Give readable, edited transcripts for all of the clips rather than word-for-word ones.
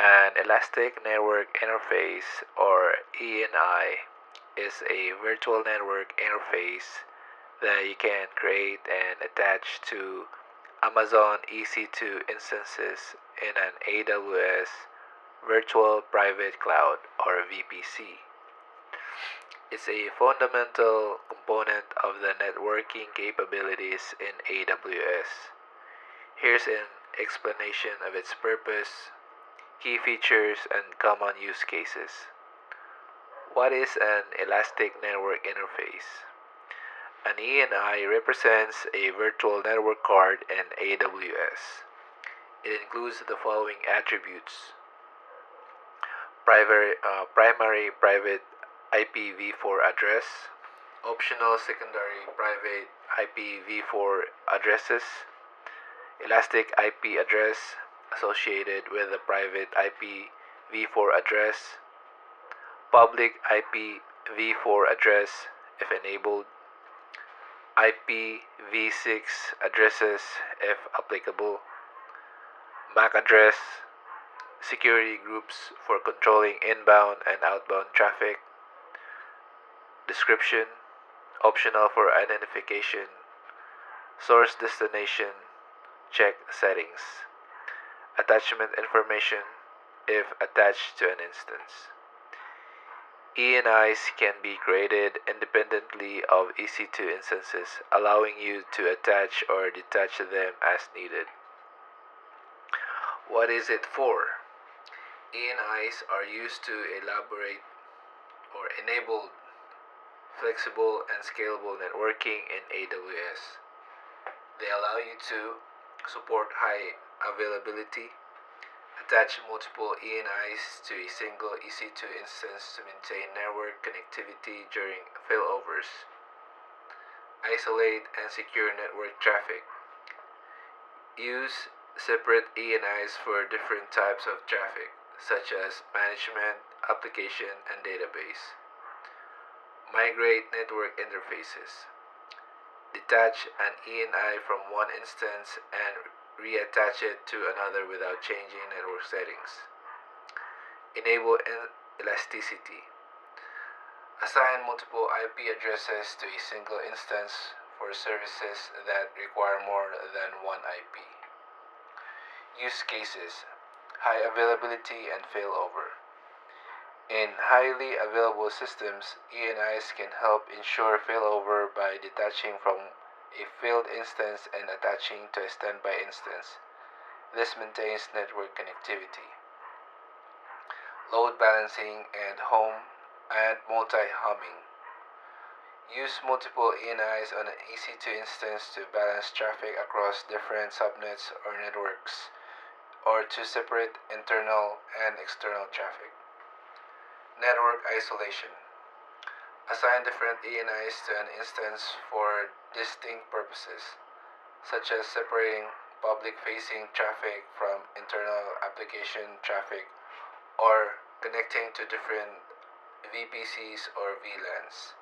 An elastic network interface, or ENI, is a virtual network interface that you can create and attach to Amazon EC2 instances in an AWS Virtual Private Cloud, or VPC. It's a fundamental component of the networking capabilities in AWS. Here's an explanation of its purpose, key features, and common use cases. What is an elastic network interface? An ENI represents a virtual network card in AWS. It includes the following attributes: primary private IPv4 address, optional secondary private IPv4 addresses, elastic IP address associated with the private IPv4 address, public IPv4 address if enabled, IPv6 addresses if applicable, MAC address, security groups for controlling inbound and outbound traffic, description, optional for identification, source destination, check settings, attachment information if attached to an instance. ENIs can be created independently of EC2 instances, allowing you to attach or detach them as needed. What is it for? ENIs are used to elaborate or enable flexible and scalable networking in AWS. They allow you to support high availability, attach multiple ENIs to a single EC2 instance to maintain network connectivity during failovers, isolate and secure network traffic, use separate ENIs for different types of traffic, such as management, application, and database, migrate network interfaces, detach an ENI from one instance and reattach it to another without changing network settings, enable elasticity, assign multiple IP addresses to a single instance for services that require more than one IP. Use cases: high availability and failover. In highly available systems, ENIs can help ensure failover by detaching from a failed instance and attaching to a standby instance. This maintains network connectivity. Load balancing and home and multi-homing. Use multiple ENIs on an EC2 instance to balance traffic across different subnets or networks, or to separate internal and external traffic. Network isolation. Assign different ENIs to an instance for distinct purposes, such as separating public-facing traffic from internal application traffic, or connecting to different VPCs or VLANs.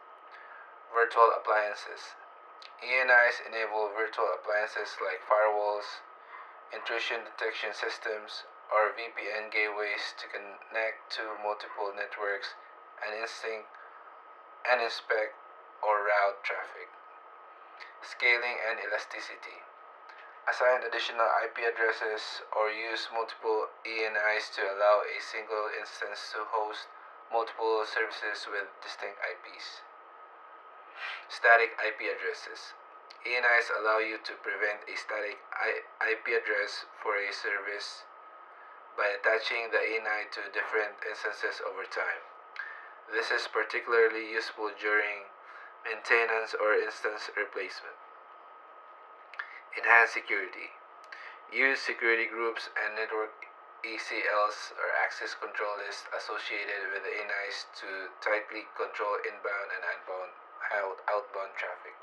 Virtual appliances. ENIs enable virtual appliances like firewalls, intrusion detection systems, or VPN gateways to connect to multiple networks and inspect or route traffic. Scaling and elasticity. Assign additional IP addresses or use multiple ENIs to allow a single instance to host multiple services with distinct IPs. Static IP addresses. ENIs allow you to prevent a static IP address for a service by attaching the ENI to different instances over time. This is particularly useful during maintenance or instance replacement. Enhance security. Use security groups and network ACLs or access control lists associated with the ENIs to tightly control inbound and outbound traffic.